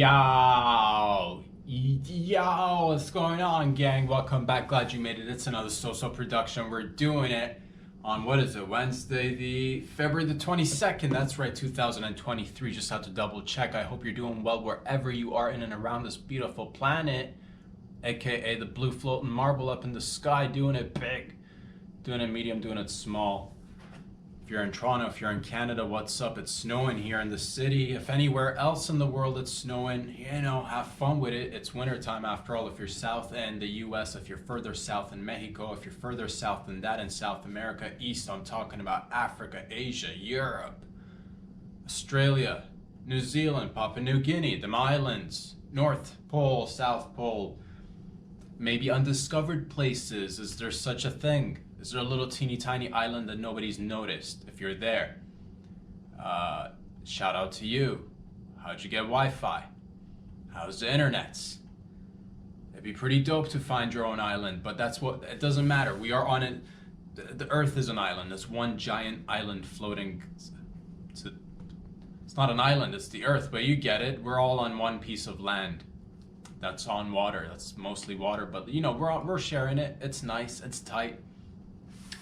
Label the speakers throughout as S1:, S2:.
S1: Yo, what's going on, gang? Welcome back. Glad you made it. It's another So production. We're doing it on, what is it, Wednesday, the February the 22nd. That's right, 2023. Just have to double check. I hope you're doing well wherever you are in and around this beautiful planet, aka the blue floating marble up in the sky. Doing it big, doing it medium, doing it small. If you're in Toronto, if you're in Canada, what's up? It's snowing here in the city. If anywhere else in the world it's snowing, have fun with it. It's wintertime after all. If you're south in the US, if you're further south in Mexico, if you're further south than that in South America, east, I'm talking about Africa, Asia, Europe, Australia, New Zealand, Papua New Guinea, the islands, North Pole, South Pole, maybe undiscovered places. Is there such a thing? Is there a little teeny tiny island that nobody's noticed? If you're there, shout out to you. How'd you get Wi-Fi? How's the internets? It'd be pretty dope to find your own island, but it doesn't matter. We are on it. The Earth is an island. It's one giant island floating. It's not an island, it's the Earth, but you get it. We're all on one piece of land that's on water. That's mostly water, but we're sharing it. It's nice, it's tight.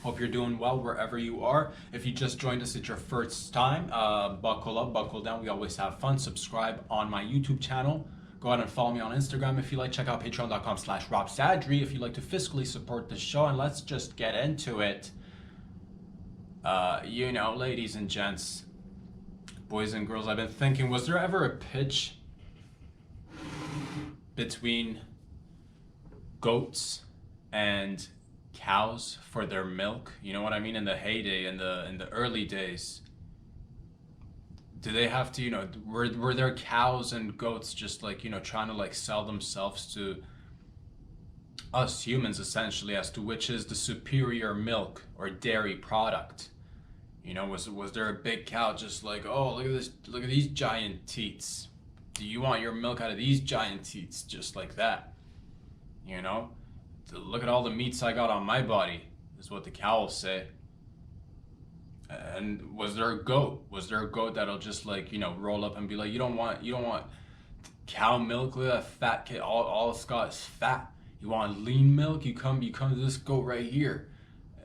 S1: Hope you're doing well wherever you are. If you just joined us, it's your first time, buckle up, buckle down. We always have fun. Subscribe on my YouTube channel. Go ahead and follow me on Instagram if you like. Check out patreon.com/robsadri if you'd like to fiscally support the show. And let's just get into it. Ladies and gents, boys and girls, I've been thinking, was there ever a pitch between goats and cows for their milk? You know what I mean? In the heyday, in the early days, do they have to, were there cows and goats just trying to sell themselves to us humans essentially as to which is the superior milk or dairy product? Was there a big cow just oh, look at this, look at these giant teats, do you want your milk out of these giant teats, just like that? Look at all the meats I got on my body, is what the cow will say. And was there a goat? Was there a goat that'll just roll up and be like, you don't want cow milk, look at that fat kid, all it's got is fat. You want lean milk? You come to this goat right here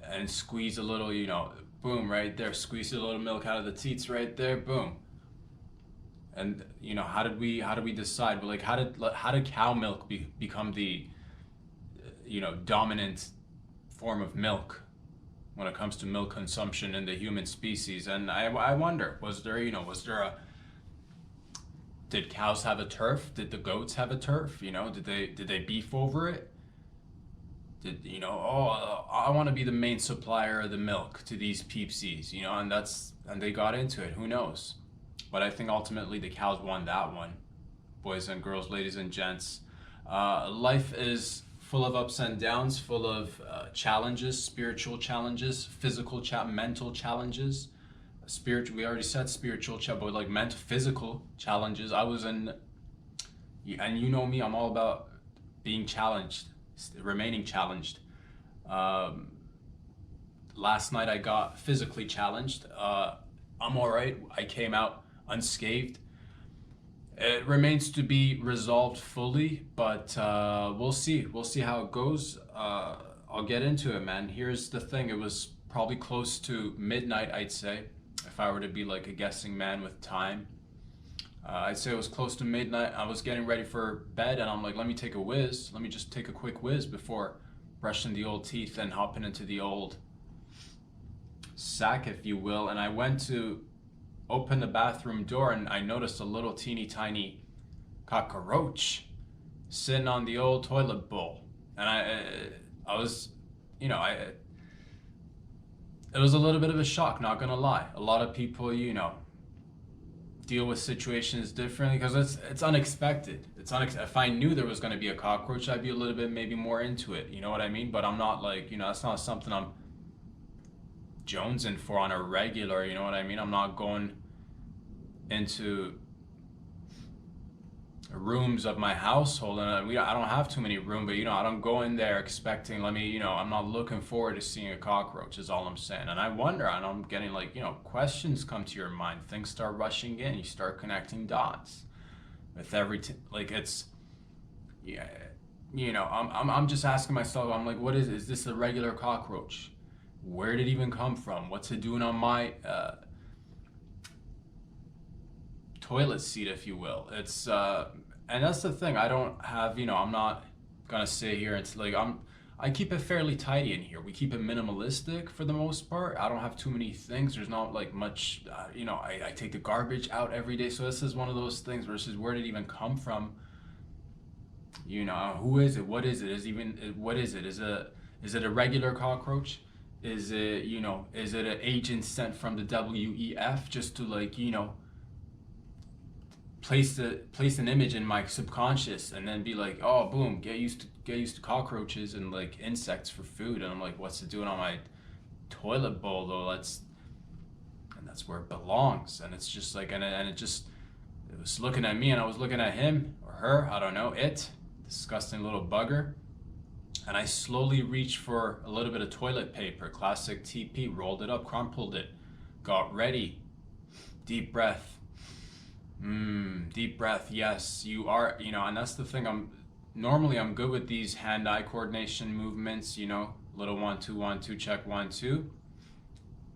S1: and squeeze a little, boom, right there, squeeze a little milk out of the teats right there, boom. And how did we decide? But how did cow milk become the dominant form of milk when it comes to milk consumption in the human species? And I wonder, did cows have a turf? Did the goats have a turf? Did they beef over it? I want to be the main supplier of the milk to these peepsies, and they got into it. Who knows? But I think ultimately the cows won that one. Boys and girls, ladies and gents, life is full of ups and downs, full of challenges, spiritual challenges, physical mental challenges. We already said spiritual, but mental, physical challenges. I was in, and you know me, I'm all about being challenged, remaining challenged. Last night I got physically challenged. I'm all right. I came out unscathed. It remains to be resolved fully, but we'll see. We'll see how it goes. I'll get into it, man. Here's the thing. It was probably close to midnight, I'd say, if I were to be a guessing man with time. I'd say it was close to midnight. I was getting ready for bed, and I'm like, let me take a whiz. Let me just take a quick whiz before brushing the old teeth and hopping into the old sack, if you will. And I went to open the bathroom door, and I noticed a little teeny tiny cockroach sitting on the old toilet bowl. And I was, it was a little bit of a shock, not gonna lie. A lot of people, deal with situations differently because it's unexpected. If I knew there was gonna be a cockroach, I'd be a little bit maybe more into it. You know what I mean? But I'm not that's not something I'm jonesing for on a regular, you know what I mean? I'm not going into rooms of my household, and I don't have too many rooms, but I don't go in there expecting, I'm not looking forward to seeing a cockroach, is all I'm saying. And I wonder, and I'm getting questions come to your mind, things start rushing in, you start connecting dots. with like it's, yeah, I'm just asking myself, I'm like, what is this a regular cockroach? Where did it even come from? What's it doing on my toilet seat, if you will? It's and that's the thing. I don't have, I'm not gonna sit here and like I keep it fairly tidy in here. We keep it minimalistic for the most part. I don't have too many things. There's not like much, I take the garbage out every day. So this is one of those things versus where did it even come from? Who is it? What is it? What is it? Is it a regular cockroach? Is it, is it an agent sent from the WEF just to like, place an image in my subconscious and then be like, oh boom, get used to cockroaches and like insects for food. And I'm like, what's it doing on my toilet bowl though? That's where it belongs. And it's just like, it was looking at me and I was looking at him or her, I don't know, disgusting little bugger. And I slowly reached for a little bit of toilet paper, classic TP, rolled it up, crumpled it, got ready, deep breath. Deep breath. Yes, you are, and that's the thing. I'm good with these hand-eye coordination movements, little 1 2 1 2 check 1 2.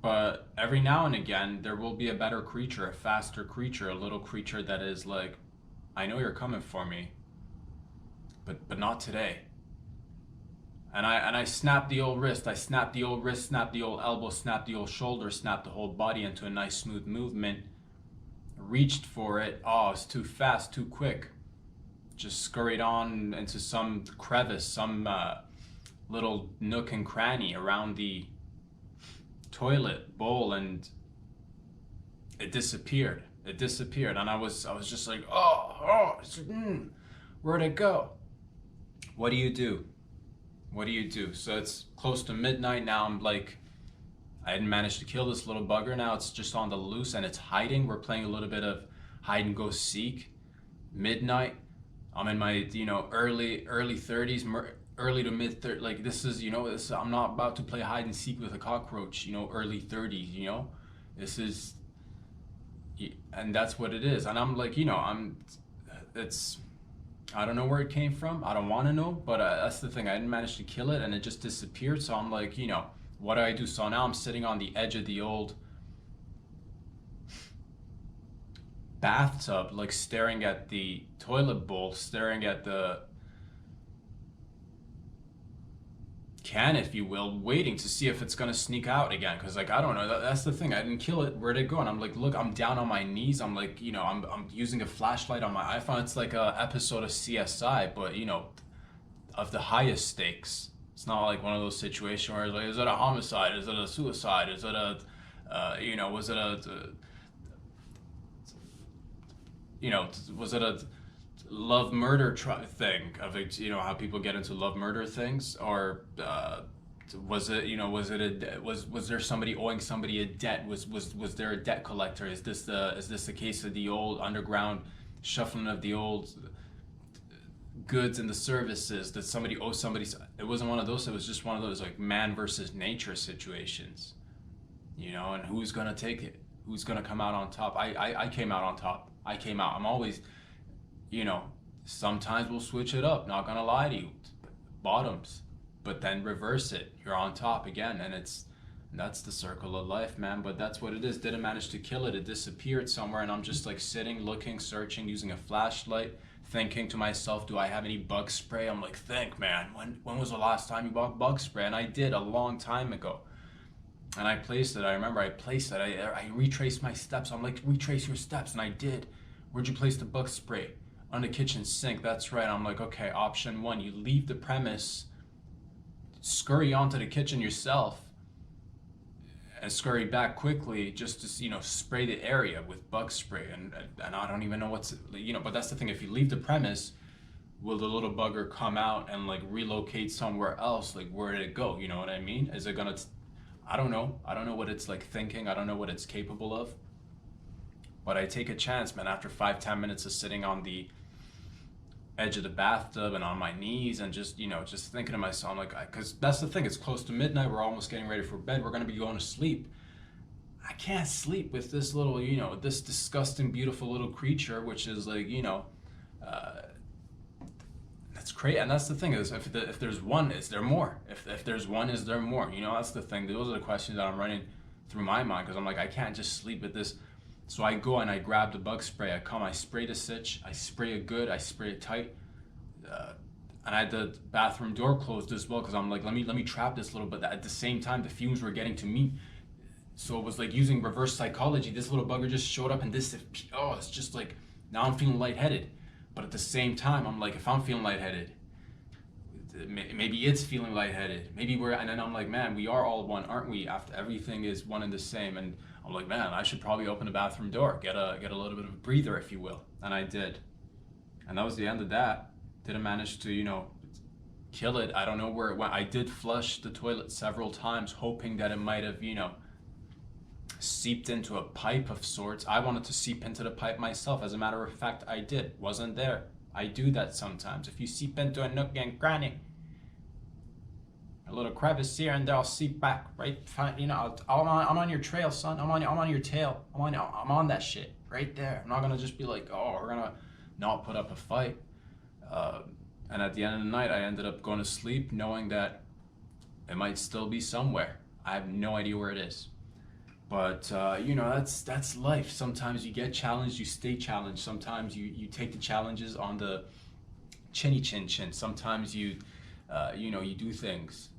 S1: But every now and again, there will be a better creature, a faster creature, a little creature that is like, I know you're coming for me, but not today. And I snap the old wrist, snap the old elbow, snap the old shoulder, snap the whole body into a nice smooth movement. Reached for it. Oh, it's too fast, too quick. Just scurried on into some crevice, some little nook and cranny around the toilet bowl, and it disappeared. And I was just like, where'd it go? What do you do? So it's close to midnight now. I'm like, I hadn't managed to kill this little bugger. Now it's just on the loose and it's hiding. We're playing a little bit of hide and go seek. Midnight. I'm in my, early 30s, early to mid 30s. Like this is, I'm not about to play hide and seek with a cockroach, early 30s, This is, and that's what it is. And I'm like, I don't know where it came from. I don't want to know, but that's the thing. I didn't manage to kill it and it just disappeared. So I'm like, what do I do? So now I'm sitting on the edge of the old bathtub, like staring at the toilet bowl, staring at the can, if you will, waiting to see if it's gonna sneak out again. Cause like, I don't know, that's the thing. I didn't kill it. Where'd it go? And I'm like, look, I'm down on my knees. I'm like, I'm using a flashlight on my iPhone. It's like a episode of CSI, but of the highest stakes. It's not like one of those situations where it's like, is it a homicide? Is it a suicide? Is it a, was it a love murder thing of it? How people get into love murder things, or was there somebody owing somebody a debt? Was there a debt collector? Is this the case of the old underground shuffling of the old goods and the services that somebody owes somebody? It wasn't one of those. It was just one of those like man versus nature situations, and who's gonna take it? Who's gonna come out on top? I came out on top. I'm always, sometimes we'll switch it up, not gonna lie to you, bottoms, but then reverse it, you're on top again. And that's the circle of life, man. But that's what it is. Didn't manage to kill it. It disappeared somewhere, and I'm just like sitting, looking, searching, using a flashlight, thinking to myself, do I have any bug spray? I'm like, think, man, when was the last time you bought bug spray? And I did, a long time ago. And I placed it. I remember I placed it. I retraced my steps. I'm like, retrace your steps. And I did. Where'd you place the bug spray? On the kitchen sink. That's right. I'm like, okay, option one, you leave the premise, scurry onto the kitchen yourself, and scurry back quickly just to, spray the area with bug spray. And I don't even know what's, but that's the thing. If you leave the premise, will the little bugger come out and like relocate somewhere else? Like, where did it go? You know what I mean? Is it gonna, I don't know. I don't know what it's like thinking. I don't know what it's capable of. But I take a chance, man. After 5-10 minutes of sitting on the edge of the bathtub and on my knees and just thinking to myself, like, because that's the thing. It's close to midnight. We're almost getting ready for bed. We're going to be going to sleep. I can't sleep with this little, this disgusting, beautiful little creature, which is like, That's crazy, and that's the thing is, if there's one, is there more? If there's one, is there more? You know, that's the thing. Those are the questions that I'm running through my mind because I'm like, I can't just sleep with this. So I go and I grab the bug spray. I spray the sitch. I spray it good. I spray it tight. And I had the bathroom door closed as well because I'm like, let me trap this little bit. At the same time, the fumes were getting to me. So it was like using reverse psychology. This little bugger just showed up, and it's just like, now I'm feeling lightheaded. But at the same time, I'm like, if I'm feeling lightheaded, maybe it's feeling lightheaded. And then I'm like, man, we are all one, aren't we? After everything is one and the same. And I'm like, man, I should probably open the bathroom door, get a little bit of a breather, if you will. And I did. And that was the end of that. Didn't manage to, kill it. I don't know where it went. I did flush the toilet several times, hoping that it might have, seeped into a pipe of sorts. I wanted to seep into the pipe myself. As a matter of fact, I did. Wasn't there. I do that sometimes. If you seep into a nook and cranny, a little crevice here and there, I'll seep back, right? Fine, I'm on your trail, son. I'm on your tail. I'm on that shit right there. I'm not gonna just be like, oh, we're gonna not put up a fight. And at the end of the night, I ended up going to sleep knowing that it might still be somewhere. I have no idea where it is. But, that's life. Sometimes you get challenged, you stay challenged. Sometimes you take the challenges on the chinny chin chin. Sometimes you do things,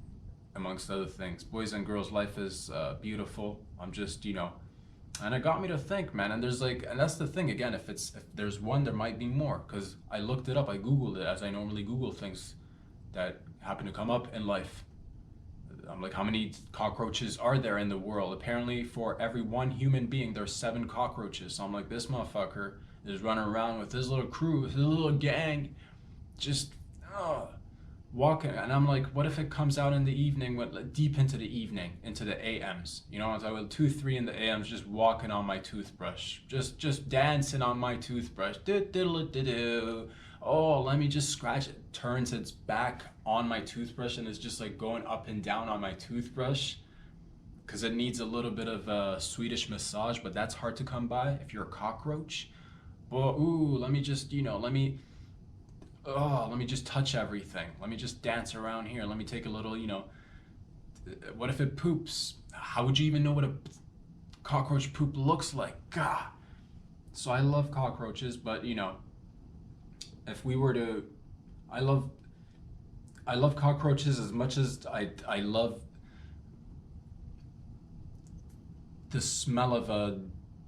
S1: amongst other things. Boys and girls, life is beautiful. I'm just, and it got me to think, man. And and that's the thing, again, if there's one, there might be more. Because I looked it up, I Googled it, as I normally Google things that happen to come up in life. I'm like, how many cockroaches are there in the world? Apparently, for every one human being, there's 7 cockroaches. So I'm like, this motherfucker is running around with his little crew, his little gang, just walking. And I'm like, what if it comes out in the evening, deep into the evening, into the AMs? As I was 2, 3 in the AMs, just walking on my toothbrush, just dancing on my toothbrush. Oh, let me just scratch it. Turns its back on my toothbrush and is just like going up and down on my toothbrush because it needs a little bit of a Swedish massage, but that's hard to come by if you're a cockroach. Well, let me just, let me just touch everything. Let me just dance around here. Let me take a little, what if it poops? How would you even know what a cockroach poop looks like? God. So I love cockroaches, but if we were to, I love cockroaches as much as I love the smell of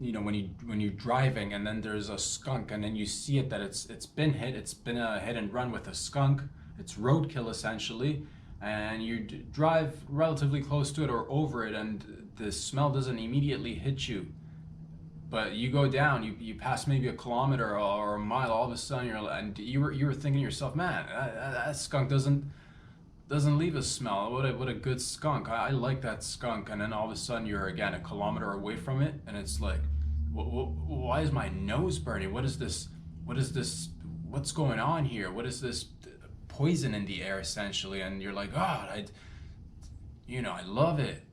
S1: when you're driving and then there's a skunk and then you see it that it's been a hit and run with a skunk. It's roadkill essentially, and you drive relatively close to it or over it and the smell doesn't immediately hit you. But you go down, you pass maybe a kilometer or a mile, all of a sudden you were thinking to yourself, man, that skunk doesn't leave a smell. What a good skunk. I like that skunk. And then all of a sudden you're again a kilometer away from it, and it's like, why is my nose burning? What is this? What's going on here? What is this poison in the air essentially? And you're like, God, I love it.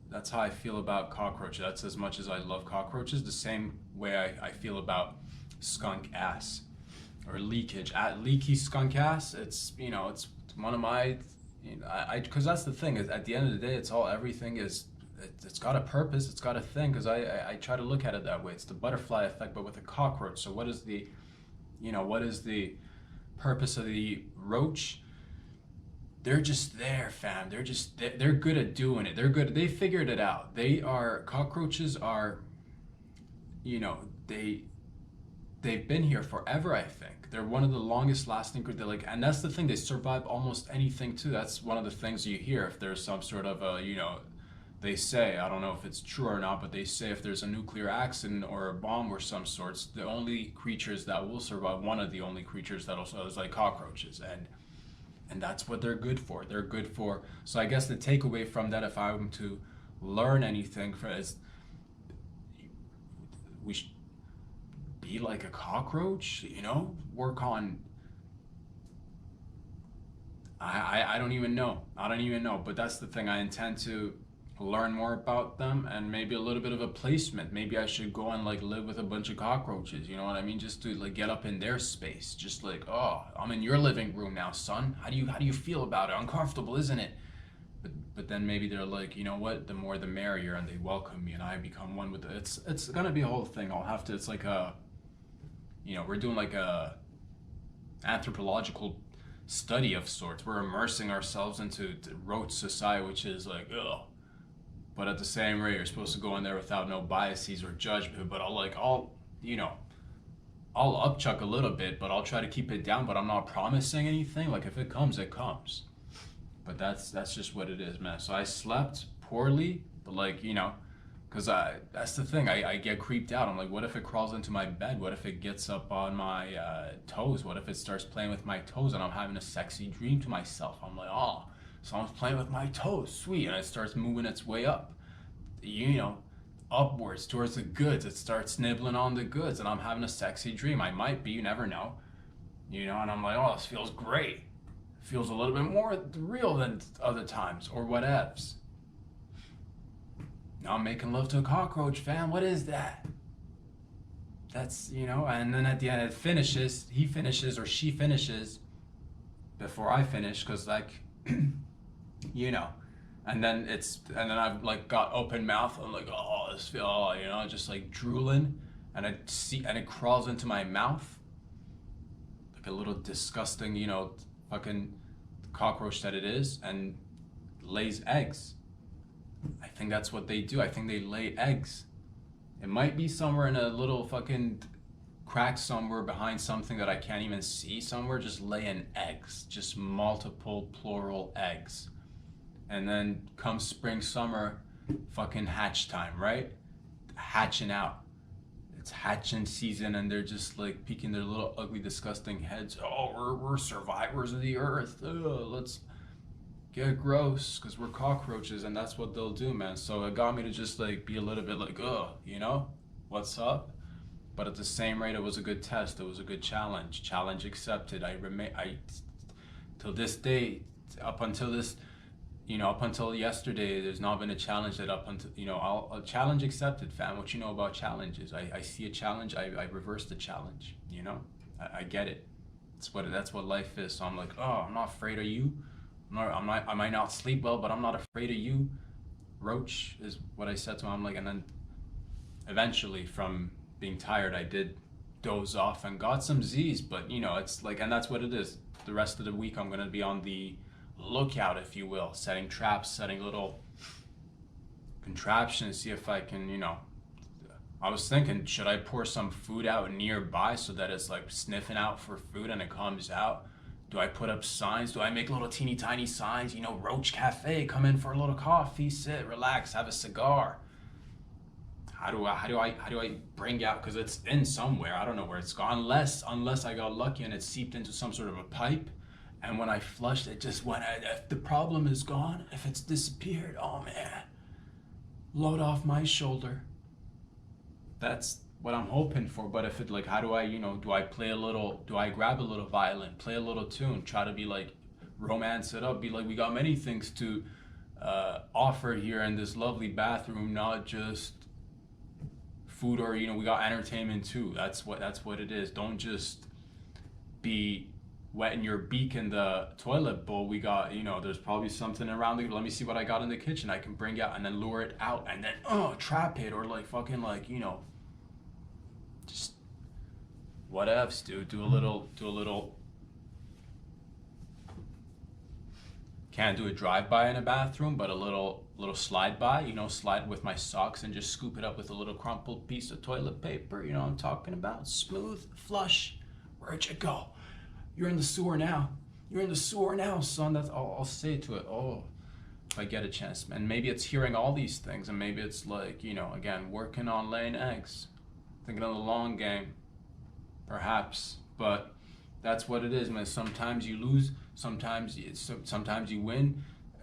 S1: That's how I feel about cockroaches. That's as much as I love cockroaches, the same way I feel about skunk ass or leakage. Leaky skunk ass, it's one of my, because that's the thing, is at the end of the day, it's got a purpose, it's got a thing, because I try to look at it that way. It's the butterfly effect, but with a cockroach. So what is the purpose of the roach? They're just there, fam. They're good at doing it. They're good. They figured it out. Cockroaches are, they've been here forever, I think. They're one of the longest lasting, and that's the thing, they survive almost anything too. That's one of the things you hear if there's some sort of they say, I don't know if it's true or not, but they say if there's a nuclear accident or a bomb or some sorts, the only creatures that will survive, one of the only creatures that'll survive is like cockroaches. And that's what they're good for. So I guess the takeaway from that, if I were to learn anything, is we should be like a cockroach, work on, I don't even know. But that's the thing. I intend to learn more about them, and maybe a little bit of a placement. Maybe I should go and like live with a bunch of cockroaches, you know what I mean? Just to like get up in their space. Just like, oh, I'm in your living room now, son. How do you feel about it? Uncomfortable, isn't it? But then maybe they're like, you know what? The more the merrier, and they welcome me, and I become one with it. It's gonna be a whole thing. I'll have to. It's like a, we're doing like a anthropological study of sorts. We're immersing ourselves into the roach society, which is like, ugh. But at the same rate, you're supposed to go in there without no biases or judgment. But I'll upchuck a little bit, but I'll try to keep it down. But I'm not promising anything. Like if it comes, it comes. But that's just what it is, man. So I slept poorly, but like, because that's the thing. I get creeped out. I'm like, what if it crawls into my bed? What if it gets up on my toes? What if it starts playing with my toes and I'm having a sexy dream to myself? I'm like, oh, someone's playing with my toes, sweet. And it starts moving its way up, upwards towards the goods. It starts nibbling on the goods and I'm having a sexy dream. I might be, you never know. And I'm like, oh, this feels great. Feels a little bit more real than other times or whatevs. Now I'm making love to a cockroach, fam. What is that? That's, and then at the end he finishes or she finishes before I finish, because like, and then I've like got open mouth. I'm like, oh, just like drooling, and it crawls into my mouth like a little disgusting, fucking cockroach that it is, and lays eggs. I think that's what they do. I think they lay eggs. It might be somewhere in a little fucking crack somewhere behind something that I can't even see somewhere, just laying eggs, just multiple plural eggs. And then come spring, summer, fucking hatch time, right? Hatching out. It's hatching season, and they're just like peeking their little ugly disgusting heads. Oh, we're survivors of the earth. Let's get gross, because we're cockroaches, and that's what they'll do, man. So it got me to just like be a little bit like, what's up? But at the same rate, it was a good test. It was a good challenge accepted. Till this day, up until yesterday, there's not been a challenge that up until, a challenge accepted, fam. What you know about challenges? I see a challenge, I reverse the challenge, I get it. That's what life is. So I'm like, oh, I'm not afraid of you. I might not sleep well, but I'm not afraid of you. Roach is what I said to him. I'm like, and then eventually from being tired, I did doze off and got some Z's, but it's like, and that's what it is. The rest of the week, I'm going to be on the lookout, if you will, setting traps, setting little contraptions, see if I can, I was thinking, should I pour some food out nearby so that it's like sniffing out for food and it comes out? Do I put up signs? Do I make little teeny tiny signs? Roach Cafe, come in for a little coffee, sit, relax, have a cigar. How do I bring out, because it's in somewhere, I don't know where it's gone, unless I got lucky and it seeped into some sort of a pipe, and when I flushed it just went. If the problem is gone, if it's disappeared, oh man, load off my shoulder. That's what I'm hoping for. But if it like, how do I, do I grab a little violin, play a little tune, try to be like, romance it up, be like, we got many things to offer here in this lovely bathroom, not just food, or we got entertainment too. That's what it is. Don't just be wetting your beak in the toilet bowl. We got, there's probably something around it. Let me see what I got in the kitchen I can bring out, and then lure it out, and then trap it, or like fucking like, just whatevs, dude. Do a little. Can't do a drive-by in a bathroom, but a little slide by, slide with my socks and just scoop it up with a little crumpled piece of toilet paper. You know what I'm talking about? Smooth flush. Where'd you go? You're in the sewer now. You're in the sewer now, son. That's all I'll say to it. Oh, if I get a chance. And maybe it's hearing all these things, and maybe it's like, again, working on laying eggs. Thinking of the long game, perhaps. But that's what it is, man. Sometimes you lose, sometimes you win.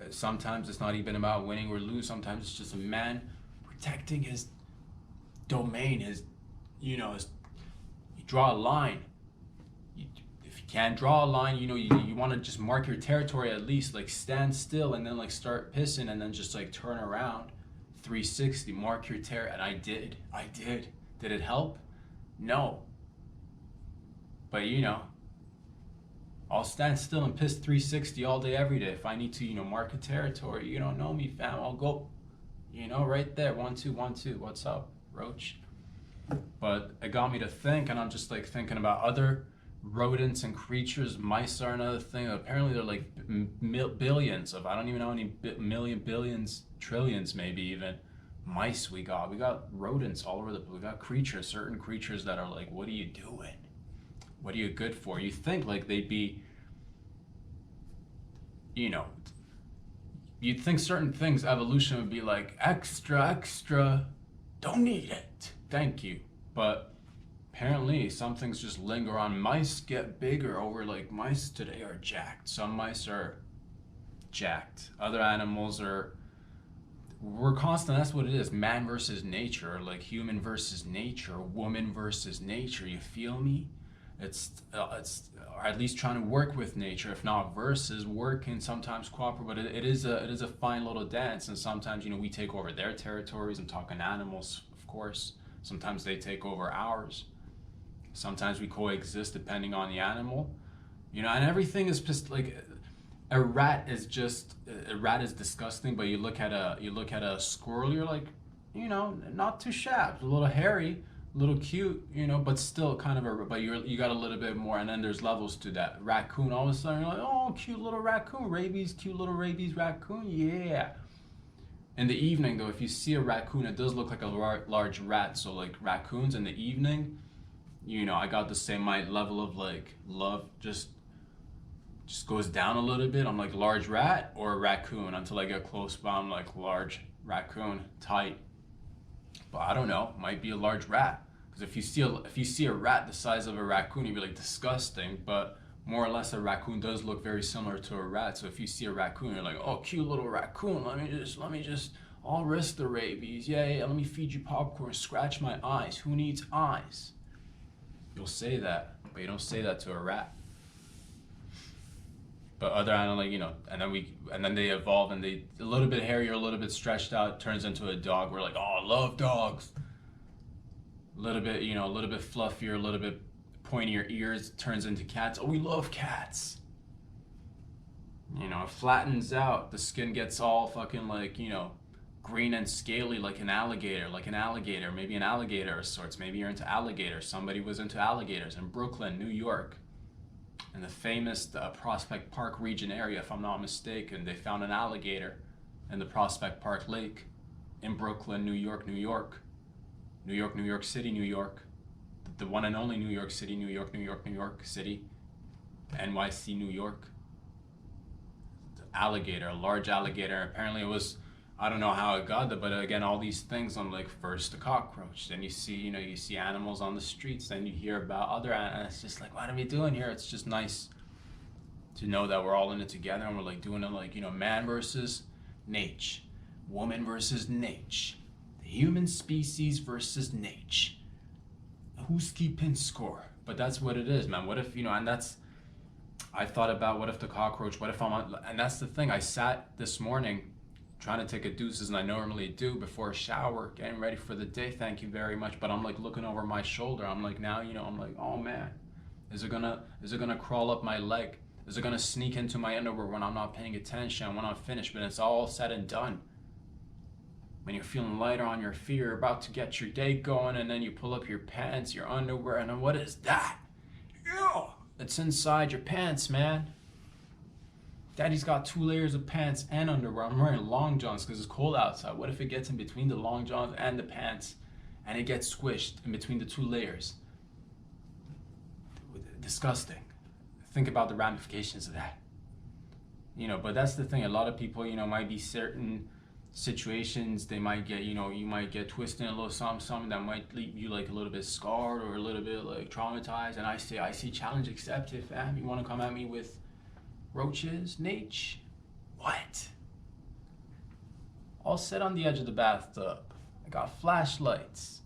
S1: Sometimes it's not even about winning or lose. Sometimes it's just a man protecting his domain, you draw a line. If you can't draw a line. You want to just mark your territory at least. Like stand still and then like start pissing and then just like turn around. 360, mark your territory. And I did. Did it help? No. But I'll stand still and piss 360 all day, every day. If I need to, mark a territory, you don't know me, fam. I'll go, right there. 1 2 1 2. What's up, Roach? But it got me to think, and I'm just like thinking about other rodents and creatures. Mice are another thing. Apparently, they're like billions of, I don't even know how many million, billions, trillions, maybe even mice we got. We got rodents all over the place. We got creatures, certain creatures that are like, what are you doing? What are you good for? You think like they'd be, you'd think certain things, evolution would be like, extra, don't need it, thank you. But apparently some things just linger on. Mice get bigger over, like mice today are jacked. Some mice are jacked. Other animals we're constant, that's what it is. Man versus nature, like human versus nature, woman versus nature, you feel me? It's or at least trying to work with nature, if not versus, working, sometimes cooperate, but it is a fine little dance. And sometimes we take over their territories. I'm talking animals, of course. Sometimes they take over ours. Sometimes we coexist depending on the animal, and everything is just like a rat is disgusting. But you look at a squirrel, you're like, not too shabby, a little hairy, a little cute, but still kind of but you got a little bit more. And then there's levels to that. Raccoon, all of a sudden you're like, oh, cute little raccoon. Cute little rabies raccoon, yeah. In the evening though, if you see a raccoon, it does look like a large rat. So like raccoons in the evening, I got the same, my level of like love just goes down a little bit. I'm like, large rat or raccoon, until I get close by. I'm like, large raccoon, tight. But I don't know, might be a large rat. Because if you see a rat the size of a raccoon, you'd be like, disgusting. But more or less, a raccoon does look very similar to a rat. So if you see a raccoon, you're like, oh, cute little raccoon. Let me just, I'll risk the rabies. Yeah, let me feed you popcorn, scratch my eyes. Who needs eyes? You'll say that, but you don't say that to a rat. But other animals, and then they evolve, and they a little bit hairier, a little bit stretched out, turns into a dog. We're like, oh, I love dogs. A little bit, a little bit fluffier, a little bit pointier ears, turns into cats. Oh, we love cats. It flattens out. The skin gets all fucking like, green and scaly like an alligator, maybe an alligator of sorts. Maybe you're into alligators. Somebody was into alligators in Brooklyn, New York. In the famous Prospect Park region area, if I'm not mistaken, they found an alligator in the Prospect Park Lake in Brooklyn, New York City, New York. The one and only New York City, New York City, NYC, New York. Alligator, a large alligator. Apparently it was, I don't know how it got there, but again, all these things, I'm like, first a cockroach, then you see animals on the streets, then you hear about other animals. It's just like, what are we doing here? It's just nice to know that we're all in it together, and we're like doing it like, man versus nature, woman versus nature, the human species versus nature. Who's keeping score? But that's what it is, man. What if, and that's, I thought about, what if the cockroach, what if I'm on, and that's the thing. I sat this morning trying to take a deuces, and I normally do before a shower, getting ready for the day, thank you very much. But I'm like looking over my shoulder. I'm like, now, I'm like, oh man, is it gonna crawl up my leg? Is it gonna sneak into my underwear when I'm not paying attention, when I'm finished? But it's all said and done. When you're feeling lighter on your feet, you're about to get your day going, and then you pull up your pants, your underwear, and then what is that? Ew! It's inside your pants, man. Daddy's got 2 layers of pants and underwear. I'm wearing long johns because it's cold outside. What if it gets in between the long johns and the pants, and it gets squished in between the 2 layers? Disgusting. Think about the ramifications of that. But that's the thing. A lot of people, might be certain situations, they might get, you might get twisted a little something that might leave you like a little bit scarred or a little bit like traumatized. And I say challenge accepted, fam. You want to come at me with roaches, Nate? What? I'll sit on the edge of the bathtub. I got flashlights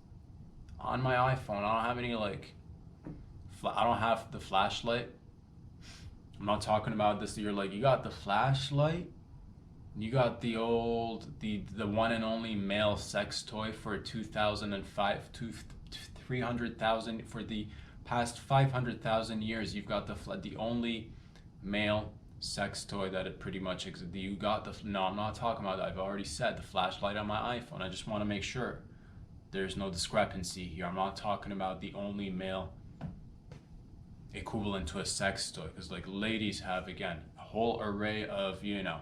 S1: on my iPhone. I don't have any I don't have the flashlight I'm not talking about this. You're like, you got the flashlight, you got the the one and only male sex toy for 2005 to 300,000 for the past 500,000 years. You've got the only male sex toy that it pretty much exists. You got the no. I'm not talking about that. I've already said the flashlight on my iPhone. I just want to make sure there's no discrepancy here. I'm not talking about the only male equivalent to a sex toy, because like ladies have, again, a whole array of, you know,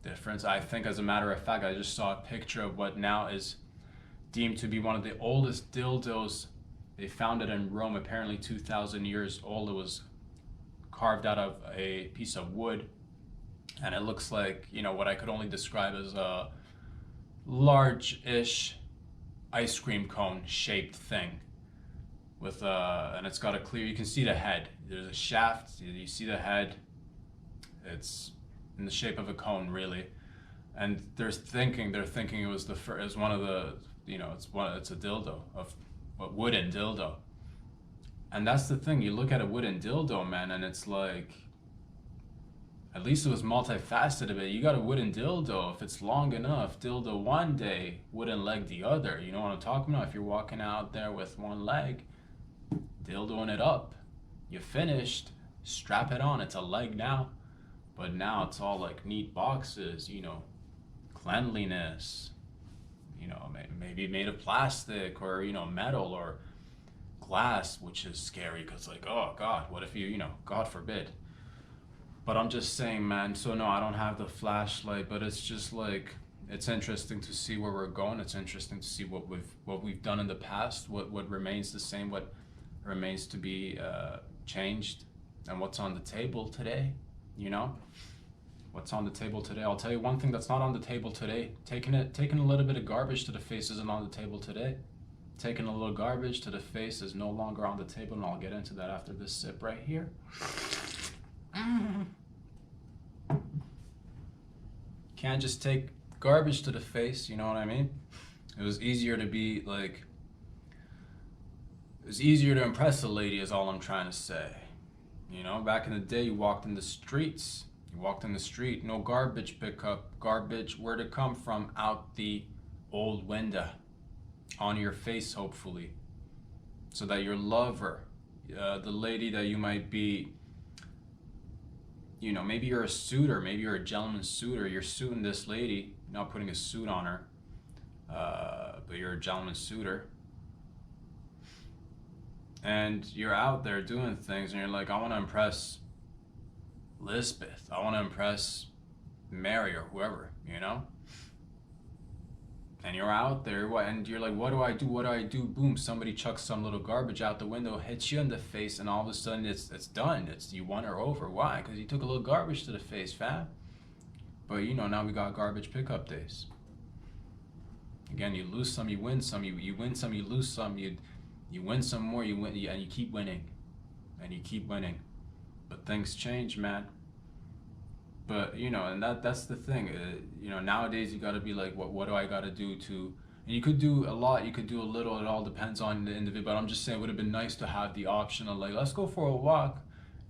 S1: difference. I think, as a matter of fact, I just saw a picture of what now is deemed to be one of the oldest dildos. They found it in Rome, apparently 2,000 years old. It was carved out of a piece of wood, and it looks like, you know, what I could only describe as a large-ish ice cream cone shaped thing with and it's got a clear, you can see the head, there's a shaft, you see the head, it's in the shape of a cone, really. And they're thinking it was the first, it's one of the, you know, it's a dildo, of a wooden dildo. And that's the thing, you look at a wooden dildo, man, and it's like, at least it was multifaceted, but you got a wooden dildo, if it's long enough, dildo one day, wooden leg the other. You know what I'm talking about? If you're walking out there with one leg, dildoing it up, you finished, strap it on, it's a leg now. But now it's all like neat boxes, you know, cleanliness, you know, maybe made of plastic or, you know, metal or glass, which is scary because, like, oh God, what if you know, God forbid. But I'm just saying, man, so no, I don't have the flashlight, but it's just like, it's interesting to see where we're going. It's interesting to see what we've done in the past, what remains the same, what remains to be changed, and what's on the table today, you know? What's on the table today? I'll tell you one thing that's not on the table today. Taking a little bit of garbage to the face isn't on the table today. Taking a little garbage to the face is no longer on the table, and I'll get into that after this sip right here. Can't just take garbage to the face, you know what I mean? It was easier to be like, it was easier to impress a lady, is all I'm trying to say. You know, back in the day, you walked in the streets, no garbage pickup, garbage, where'd it come from? Out the old window, on your face, hopefully, so that your lover, the lady that you might be, you know, maybe you're a suitor, maybe you're a gentleman suitor, you're suiting this lady, not putting a suit on her, but you're a gentleman suitor, and you're out there doing things, and you're like, I want to impress Lisbeth, I want to impress Mary, or whoever, you know? And you're out there, and you're like, what do I do? Boom, somebody chucks some little garbage out the window, hits you in the face, and all of a sudden it's done. You won her over. Why? Because you took a little garbage to the face, fam. But you know, now we got garbage pickup days. Again, you lose some, you win some, you win some, you lose some, you win some more, you win, and you keep winning. And you keep winning. But things change, man. But you know, and that's the thing. You know, nowadays you got to be like, what do I got to do to? And you could do a lot, you could do a little. It all depends on the individual. But I'm just saying, it would have been nice to have the option of like, let's go for a walk,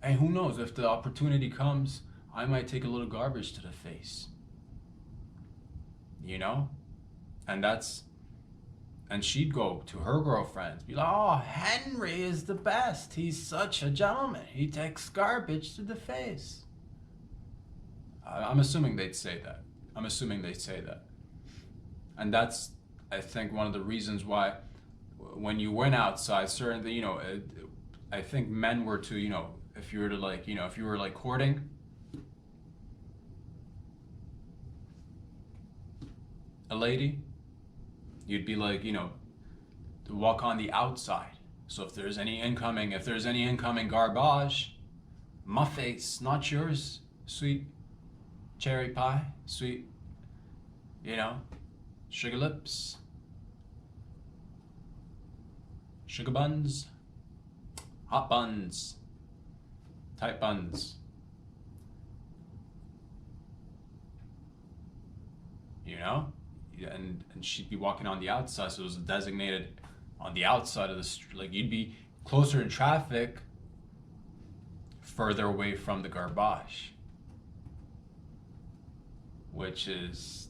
S1: and who knows, if the opportunity comes, I might take a little garbage to the face. You know, and she'd go to her girlfriends, be like, oh, Henry is the best. He's such a gentleman. He takes garbage to the face. I'm assuming they'd say that. And that's, I think, one of the reasons why when you went outside, certainly, you know, I think men were to, you know, if you were to like, you know, if you were like courting a lady, you'd be like, you know, to walk on the outside. So if there's any incoming garbage, my face, not yours, sweet cherry pie, sweet, you know, sugar lips, sugar buns, hot buns, tight buns. You know? And she'd be walking on the outside, so it was designated on the outside of the street. Like, you'd be closer to traffic further away from the garbage, which is,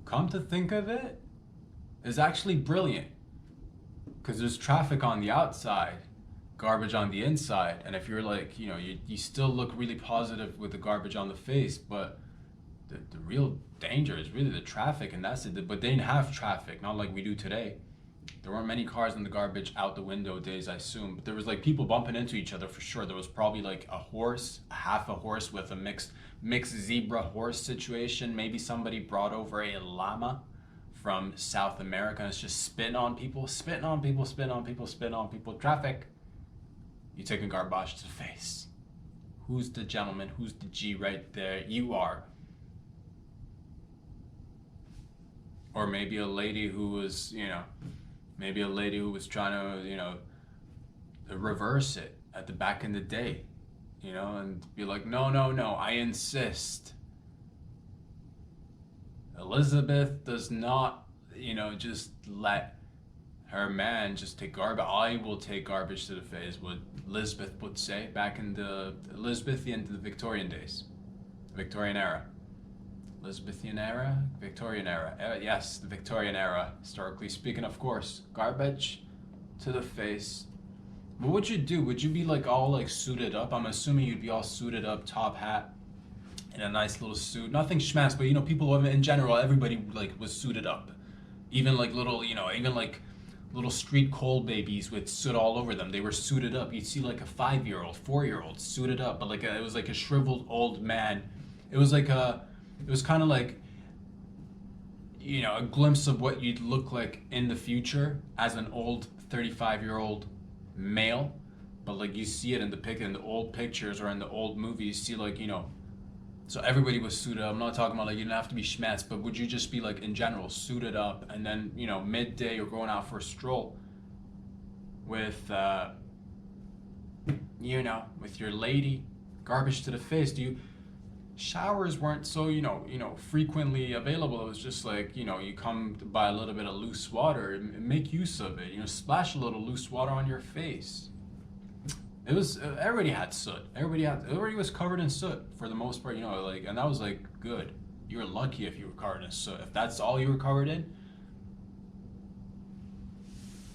S1: come to think of it, is actually brilliant, because there's traffic on the outside, garbage on the inside, and if you're like, you still look really positive with the garbage on the face, but the real danger is really the traffic, and that's it. But they didn't have traffic, not like we do today. There weren't many cars in the garbage out the window days, I assume, but there was like people bumping into each other for sure. There was probably like a horse, half a horse with a mixed zebra horse situation. Maybe somebody brought over a llama from South America and it's just spitting on people. Traffic. You take a garbage to the face. Who's the gentleman? Who's the G right there? You are. Or maybe a lady who was, trying to, reverse it at the back in the day, and be like, no, I insist. Elizabeth does not, just let her man just take garbage. I will take garbage to the face, what Elizabeth would say back in the Elizabethan to the Victorian days, Victorian era. Elizabethan era? Victorian era. Yes, the Victorian era, historically speaking, of course. Garbage to the face. What would you do? Would you be like all like suited up? I'm assuming you'd be all suited up, top hat, in a nice little suit. Nothing schmass, but people in general, everybody like was suited up. Even like little, even like little street coal babies with soot all over them. They were suited up. You'd see like a 5-year-old, 4-year-old suited up, but it was like a shriveled old man. It was kind of like, a glimpse of what you'd look like in the future as an old 35-year-old male. But like you see it in the old pictures or in the old movies, you see so everybody was suited up. I'm not talking about you didn't have to be schmatz, but would you just be like in general suited up, and then midday you're going out for a stroll with with your lady, garbage to the face? Showers weren't so frequently available. It was just like you come to buy a little bit of loose water and make use of it. Splash a little loose water on your face. It was everybody had soot. Everybody was covered in soot for the most part. And that was like good. You were lucky if you were covered in soot. If that's all you were covered in.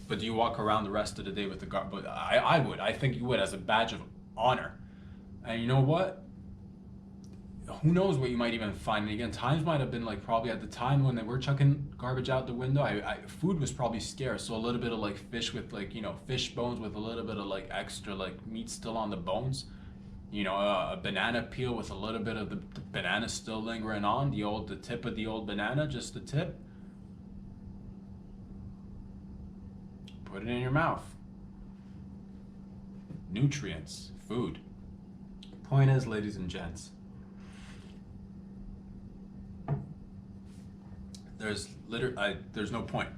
S1: But do you walk around the rest of the day with the garbage? But I would. I think you would, as a badge of honor. And you know what? Who knows what you might even find. And again, times might have been like probably at the time when they were chucking garbage out the window, food was probably scarce. So a little bit of like fish with like, fish bones with a little bit of like extra like meat still on the bones. A banana peel with a little bit of the banana still lingering on, the tip of the old banana, just the tip. Put it in your mouth. Nutrients, food. Point is, ladies and gents, there's no point.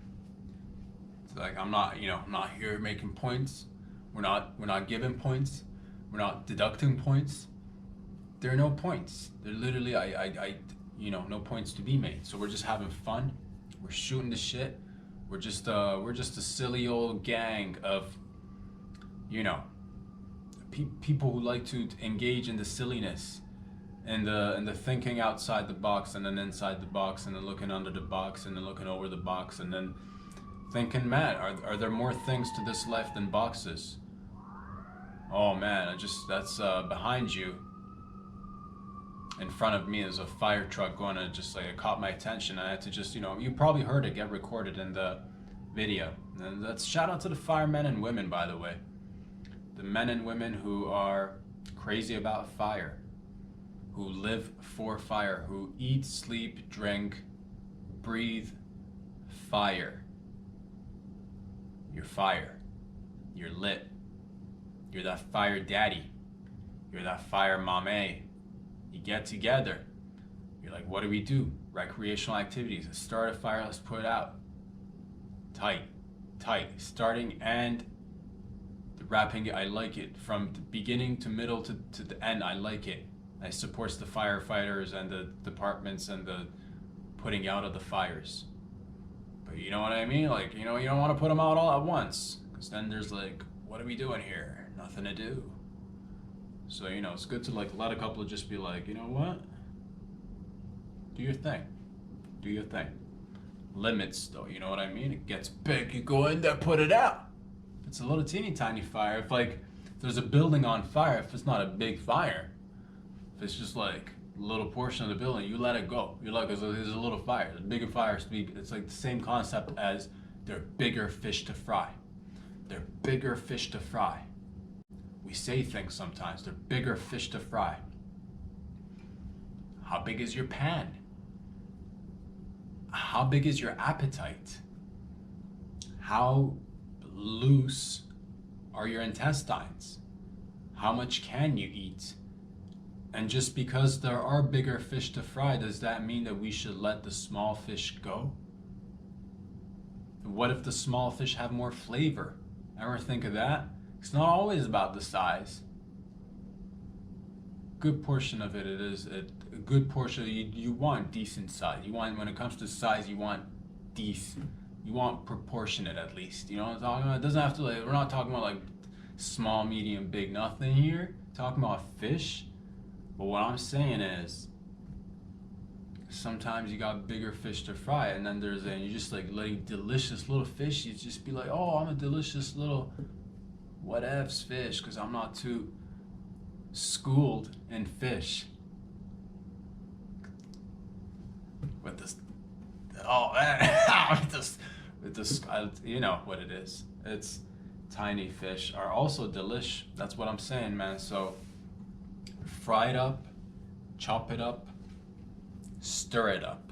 S1: It's like I'm not here making points. We're not giving points. We're not deducting points. There are no points. There literally no points to be made. So we're just having fun. We're shooting the shit. We're just a silly old gang of people who like to engage in the silliness and the thinking outside the box and then inside the box and then looking under the box and then looking over the box and then thinking, man, are there more things to this life than boxes? Oh man, that's behind you. In front of me is a fire truck going to just like, it caught my attention. I had to just, you probably heard it get recorded in the video. And that's shout out to the firemen and women, by the way. The men and women who are crazy about fire, who live for fire, who eat, sleep, drink, breathe fire. You're fire. You're lit. You're that fire daddy. You're that fire mame. You get together. You're like, what do we do? Recreational activities. Let's start a fire, let's put it out. Tight. Starting and wrapping it, I like it. From the beginning to middle to the end, I like it. I supports the firefighters and the departments and the putting out of the fires. But you know what I mean? Like, you don't want to put them out all at once. Because then there's like, what are we doing here? Nothing to do. So, it's good to like let a couple just be like, you know what? Do your thing. Do your thing. Limits though, you know what I mean? It gets big, you go in there, put it out. If it's a little teeny tiny fire, if there's a building on fire, if it's not a big fire, if it's just like a little portion of the building, you let it go. You're like, there's a little fire. The bigger fires, it's like the same concept as they're bigger fish to fry. They're bigger fish to fry. We say things sometimes, they're bigger fish to fry. How big is your pan? How big is your appetite? How loose are your intestines? How much can you eat? And just because there are bigger fish to fry, does that mean that we should let the small fish go? What if the small fish have more flavor? Ever think of that? It's not always about the size. Good portion of it is a good portion. You want decent size. You want, when it comes to size, you want decent. You want proportionate at least. You know what I'm talking about? It doesn't have to we're not talking about like small, medium, big, nothing here. We're talking about fish. But what I'm saying is, sometimes you got bigger fish to fry, and then you just like letting delicious little fish. You just be like, oh, I'm a delicious little whatevs fish, because I'm not too schooled in fish. With this, oh man, with this, you know what it is. It's tiny fish are also delish. That's what I'm saying, man. So fry it up, chop it up, stir it up,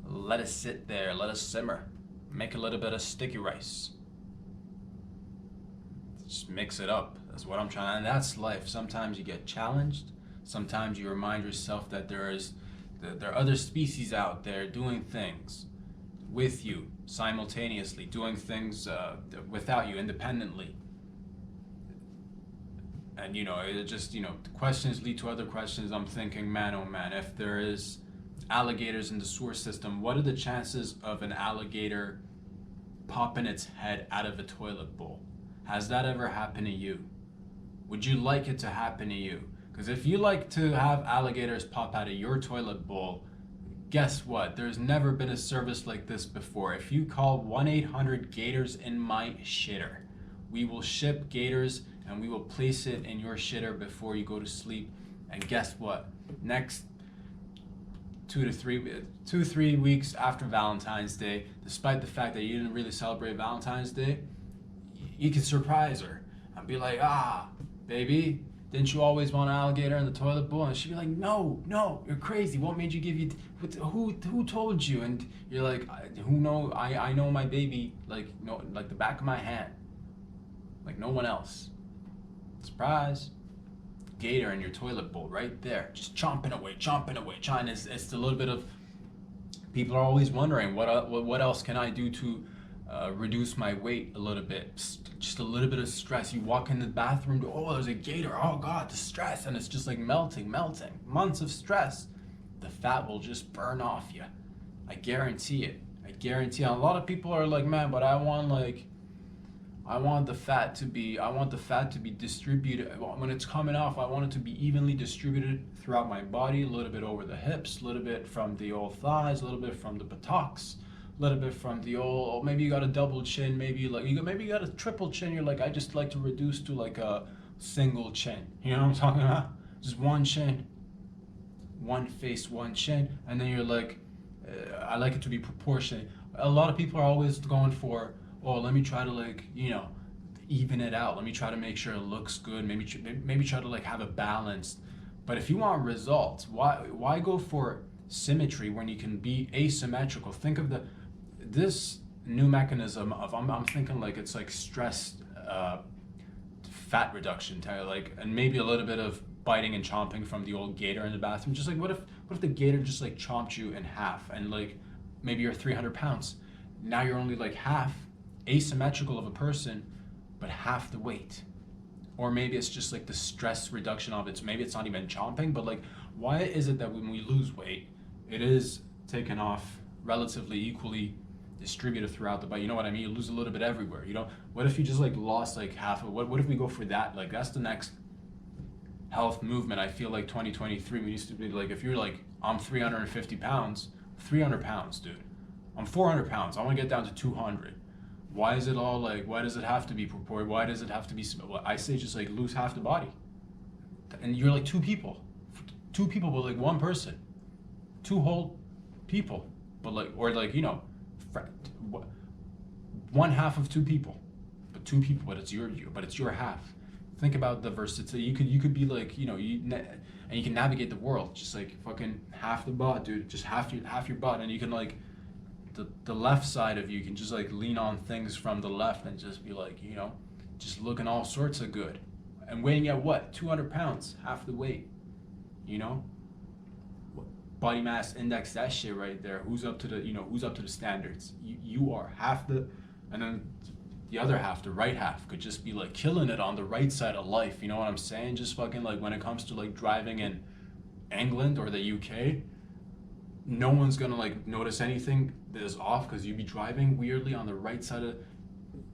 S1: let it sit there, let it simmer, make a little bit of sticky rice. Just mix it up. That's what I'm trying, and that's life. Sometimes you get challenged. Sometimes you remind yourself that there are other species out there doing things with you simultaneously, doing things without you, independently. And it just, questions lead to other questions. I'm thinking, man, oh man, if there is alligators in the sewer system, what are the chances of an alligator popping its head out of a toilet bowl? Has that ever happened to you? Would you like it to happen to you? Because if you like to have alligators pop out of your toilet bowl, guess what? There's never been a service like this before. If you call 1-800-GATORS in my shitter, we will ship gators and we will place it in your shitter before you go to sleep. And guess what? Next 3 weeks after Valentine's Day, despite the fact that you didn't really celebrate Valentine's Day, you can surprise her and be like, baby, didn't you always want an alligator in the toilet bowl? And she'd be like, no, you're crazy. What made you give you, who told you? And you're like, I know my baby, like the back of my hand, like no one else. Surprise. Gator in your toilet bowl right there, just chomping away. It's a little bit of, people are always wondering, what else can I do to reduce my weight a little bit? Just a little bit of stress. You walk in the bathroom, oh, there's a gator, oh god, the stress, and it's just like melting. Months of stress. The fat will just burn off you. I guarantee it. And a lot of people are like, man, but I want the fat to be distributed. When it's coming off, I want it to be evenly distributed throughout my body, a little bit over the hips, a little bit from the old thighs, a little bit from the buttocks, a little bit from the old, maybe you got a double chin, maybe you got a triple chin. You're like, I just like to reduce to like a single chin. You know what I'm talking about? Just one chin, one face, one chin, and then you're like, I like it to be proportionate. A lot of people are always going for, oh, let me try to even it out. Let me try to make sure it looks good. Maybe try to have a balance. But if you want results, why go for symmetry when you can be asymmetrical? Think of this new mechanism of I'm thinking like it's like stress fat reduction, and maybe a little bit of biting and chomping from the old gator in the bathroom. Just like what if the gator just like chomped you in half, and like maybe you're 300 pounds. Now you're only like half asymmetrical of a person, but half the weight. Or maybe it's just like the stress reduction of it. Maybe it's not even chomping, but like, why is it that when we lose weight, it is taken off relatively equally distributed throughout the body? You know what I mean? You lose a little bit everywhere. What if you just like lost like half of what if we go for that? Like that's the next health movement. I feel like 2023, we used to be like, if you're like, I'm 350 pounds, 300 pounds, dude. I'm 400 pounds. I want to get down to 200. Why is it all like, why does it have to be proportionate? Why does it have to be, well, I say just like lose half the body. And you're like two people with like one person, two whole people, but like, or like, you know, one half of two people, but it's your half. Think about the versatility. You could be like, you know, and you can navigate the world just like fucking half the butt, dude. Just half your butt, and you can like the left side of you can just like lean on things from the left and just be like, you know, just looking all sorts of good, and weighing at what 200 pounds, half the weight, you know. Body mass index, that shit right there. Who's up to the standards? You are half the, and then the other half, the right half, could just be like killing it on the right side of life. You know what I'm saying? Just fucking like when it comes to like driving in England or the UK, no one's gonna like notice anything that is off because you be driving weirdly on the right side of.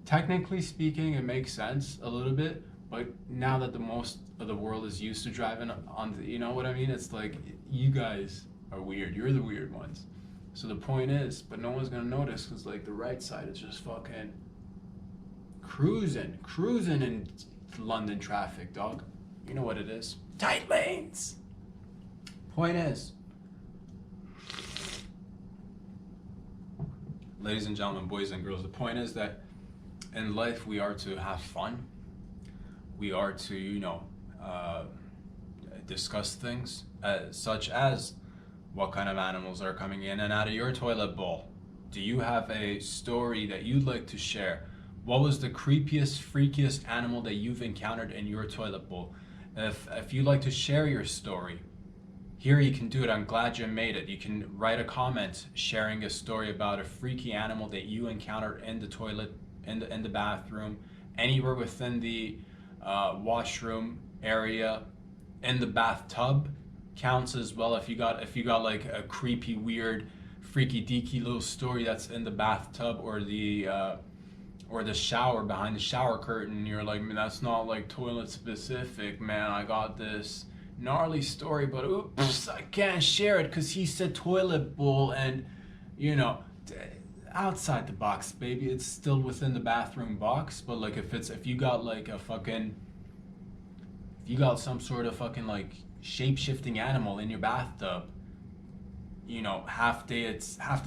S1: Technically speaking, it makes sense a little bit, but now that the most of the world is used to driving on the, you know what I mean? It's like you guys are weird. You're the weird ones. So the point is, but no one's gonna notice because like the right side is just fucking cruising in London traffic, dog. You know what it is. Tight lanes. Point is, ladies and gentlemen, boys and girls, the point is that in life we are to have fun. We are to, you know, discuss things such as what kind of animals are coming in and out of your toilet bowl. Do you have a story that you'd like to share? What was the creepiest, freakiest animal that you've encountered in your toilet bowl? If you'd like to share your story, here you can do it. I'm glad you made it. You can write a comment sharing a story about a freaky animal that you encountered in the toilet, in the bathroom, anywhere within the washroom area, in the bathtub counts as well. If you got like a creepy, weird, freaky deaky little story that's in the bathtub or the shower, behind the shower curtain, you're like, man, that's not like toilet specific, man. I got this gnarly story, but oops, I can't share it because he said toilet bowl, and you know, outside the box, baby. It's still within the bathroom box, but like if you got like if you got some sort of fucking like shape-shifting animal in your bathtub, you know, half the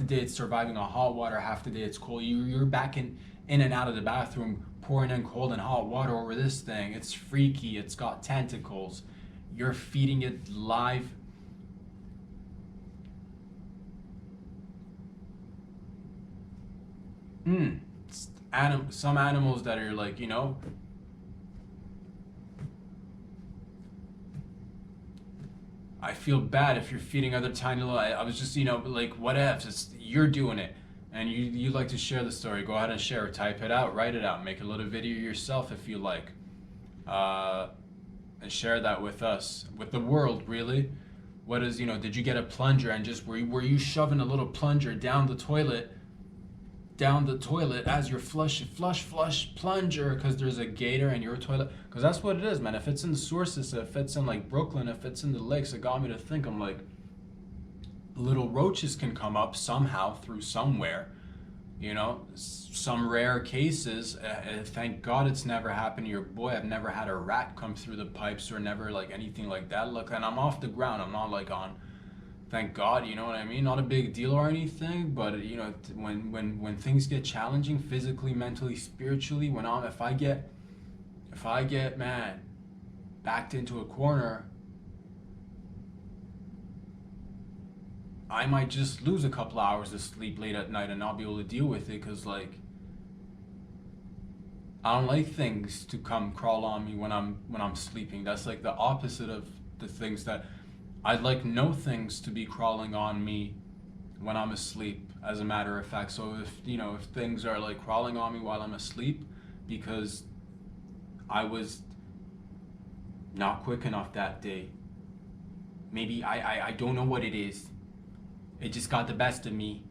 S1: day it's surviving on hot water, half the day it's cold. You're back in and out of the bathroom, pouring in cold and hot water over this thing. It's freaky. It's got tentacles. You're feeding it live. Some animals that are like, you know, I feel bad if you're feeding other tiny little. I was just, you know, like, what ifs? It's you're doing it, and you like to share the story. Go ahead and share it. Type it out. Write it out. Make a little video yourself if you like, and share that with us, with the world. Really, what is, you know? Did you get a plunger and just were you shoving a little plunger down the toilet as you're flush plunger because there's a gator in your toilet? Because that's what it is, man. If it's in the sewer system, if it's in like Brooklyn, if it's in the lakes, it got me to think. I'm like, little roaches can come up somehow through somewhere, you know. Some rare cases, thank God it's never happened to your boy. I've never had a rat come through the pipes or never like anything like that. Look, and I'm off the ground. I'm not like on, thank God, you know what I mean? Not a big deal or anything, but you know, when things get challenging, physically, mentally, spiritually, if I get, man, backed into a corner, I might just lose a couple hours of sleep late at night and not be able to deal with it, because like, I don't like things to come crawl on me when I'm sleeping. That's like the opposite of the things that I'd like no things to be crawling on me when I'm asleep, as a matter of fact. So if things are like crawling on me while I'm asleep because I was not quick enough that day, maybe I don't know what it is. It just got the best of me.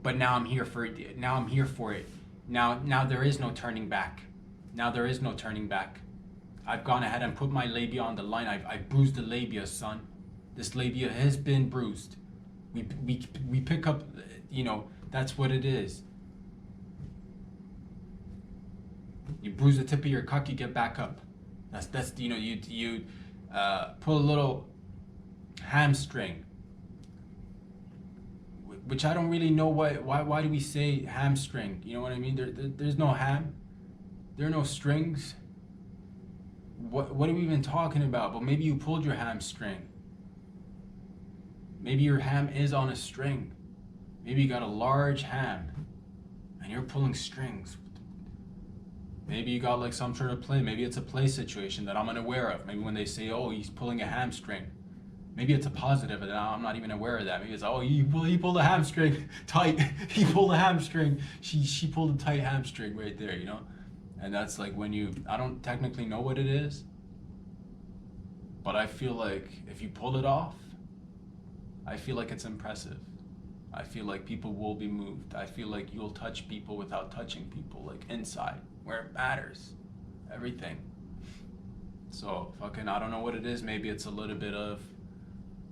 S1: But now I'm here for it. Now there is no turning back. I've gone ahead and put my labia on the line. I've bruised the labia, son. This labia has been bruised. We pick up, you know, that's what it is. You bruise the tip of your cock, you get back up. That's you know, you pull a little hamstring, which I don't really know why do we say hamstring? You know what I mean? There's no ham. There are no strings. What are we even talking about? But maybe you pulled your hamstring. Maybe your ham is on a string. Maybe you got a large ham and you're pulling strings. Maybe you got like some sort of play. Maybe it's a play situation that I'm unaware of. Maybe when they say, oh, he's pulling a hamstring, maybe it's a positive and I'm not even aware of that. Maybe it's, oh, he pulled a hamstring tight. He pulled a hamstring. She pulled a tight hamstring right there, you know? And that's like when I don't technically know what it is, but I feel like if you pull it off, I feel like it's impressive. I feel like people will be moved. I feel like you'll touch people without touching people, like inside, where it matters. Everything. So fucking, I don't know what it is. Maybe it's a little bit of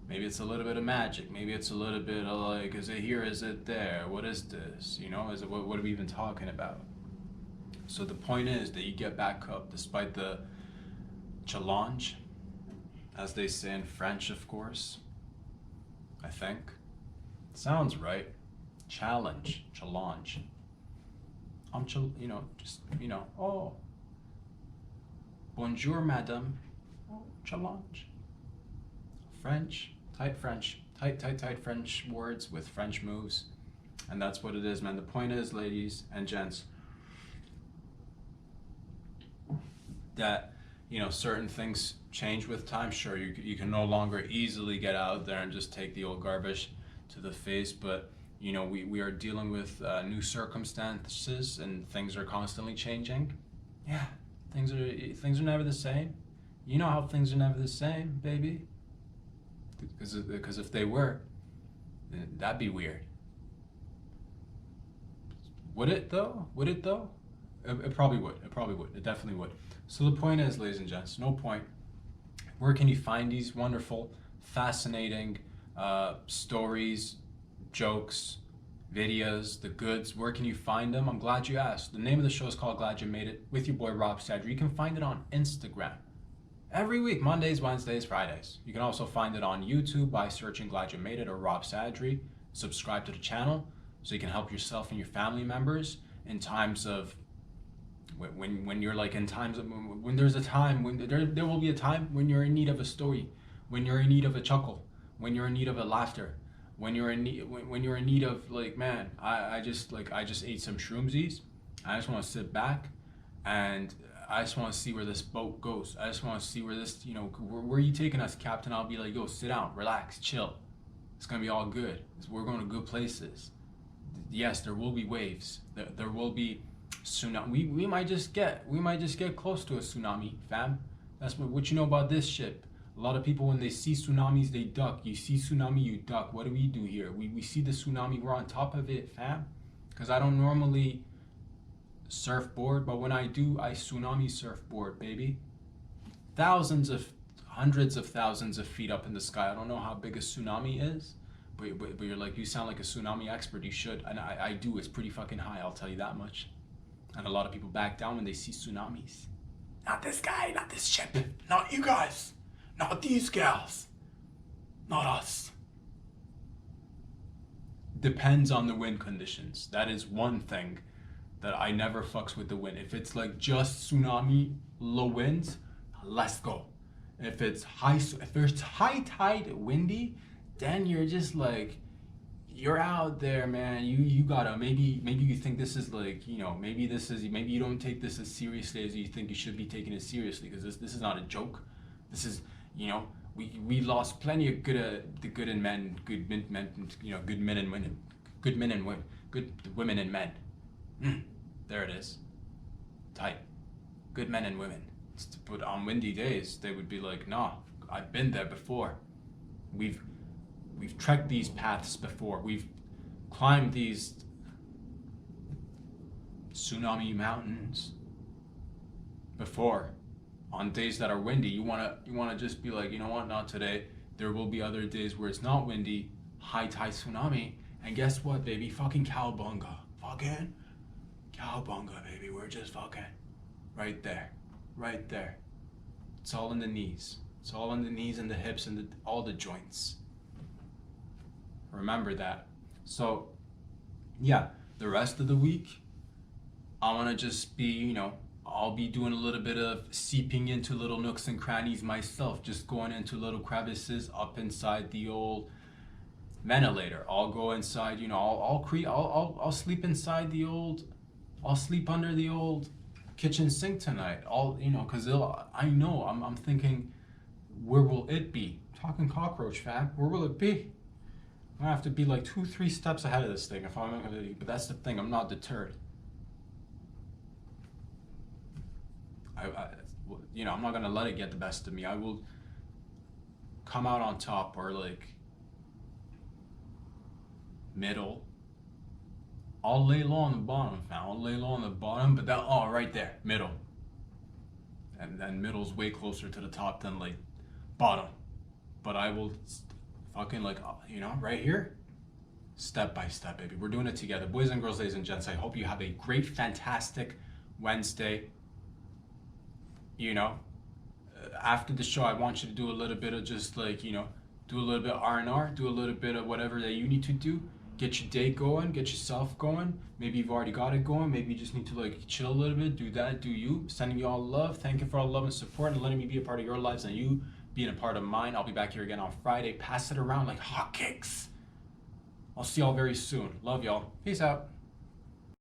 S1: magic. Maybe it's a little bit of like, is it here? Is it there? What is this? You know, is it what are we even talking about? So the point is that you get back up despite the challenge, as they say in French, of course. I think. Sounds right. Challenge. Oh. Bonjour, madame. Oh, challenge. French. Tight French. Tight French words with French moves. And that's what it is, man. The point is, ladies and gents, that, you know, certain things change with time. Sure, you can no longer easily get out there and just take the old garbage to the face, but you know, we are dealing with new circumstances and things are constantly changing. Yeah, things are never the same. You know how things are never the same, baby. Because if they were, that'd be weird. Would it though? It probably would. It definitely would. So the point is, ladies and gents, no point. Where can you find these wonderful, fascinating stories, jokes, videos, the goods? Where can you find them? I'm glad you asked. The name of the show is called Glad You Made It with your boy Rob Sadri. You can find it on Instagram every week, Mondays, Wednesdays, Fridays. You can also find it on YouTube by searching Glad You Made It or Rob Sadri. Subscribe to the channel so you can help yourself and your family members in times of when you're like in times of, when there's a time when there will be a time when you're in need of a story, when you're in need of a chuckle, when you're in need of a laughter, when you're in need of like, man, I just ate some shroomsies. I just want to sit back and I just want to see where this boat goes. I just want to see where this, you know, where are you taking us, Captain? I'll be like, yo, sit down, relax, chill. It's gonna be all good. We're going to good places. Yes, there will be waves. There will be tsunami. We might just get close to a tsunami, fam. That's what you know about this ship. A lot of people, when they see tsunamis, they duck. You see tsunami, you duck. What do we do here? We see the tsunami, we're on top of it, fam. Because I don't normally surfboard, but when I do, I tsunami surfboard, baby. Hundreds of thousands of feet up in the sky. I don't know how big a tsunami is, but you're like, you sound like a tsunami expert. You should, and I do. It's pretty fucking high, I'll tell you that much. And a lot of people back down when they see tsunamis. Not this guy, not this ship, not you guys, not these gals, not us. Depends on the wind conditions. That is one thing that I never fucks with the wind. If it's like just tsunami, low winds, let's go. If it's high tide, windy, then you're just like, you're out there, man. You gotta, maybe you think this is like, you know, maybe you don't take this as seriously as you think you should be taking it seriously, because this is not a joke. This is, you know, we lost plenty of good men, you know, good men and women, good women and men. There it is. Tight. Good men and women. But on windy days, they would be like, nah, I've been there before. We've trekked these paths before. We've climbed these tsunami mountains before. On days that are windy, you wanna just be like, you know what, not today. There will be other days where it's not windy, high tide tsunami, and guess what, baby? Fucking cowbunga. Fucking cowbunga, baby. We're just fucking right there. Right there. It's all in the knees. It's all in the knees and the hips and all the joints. Remember that. So, yeah, the rest of the week, I want to just be, I'll be doing a little bit of seeping into little nooks and crannies myself, just going into little crevices up inside the old ventilator. I'll go inside, I'll sleep inside the old, I'll sleep under the old kitchen sink tonight. Because I'm thinking, where will it be? Talking cockroach, fam. Where will it be? I have to be like 2-3 steps ahead of this thing if I'm gonna. But that's the thing. I'm not deterred. I'm not gonna let it get the best of me. I will come out on top, or like middle. I'll lay low on the bottom, fam. I'll lay low on the bottom, but right there, middle. And then middle's way closer to the top than like bottom. But I will fucking right here, step by step, baby. We're doing it together. Boys and girls, ladies and gents, I hope you have a great, fantastic Wednesday. After the show, I want you to do a little bit of just do a little bit of R&R, do a little bit of whatever that you need to do. Get your day going, get yourself going. Maybe you've already got it going. Maybe you just need to chill a little bit, do that, do you. Sending you all love. Thank you for all the love and support and letting me be a part of your lives and you being a part of mine. I'll be back here again on Friday. Pass it around like hotcakes. I'll see y'all very soon. Love y'all. Peace out.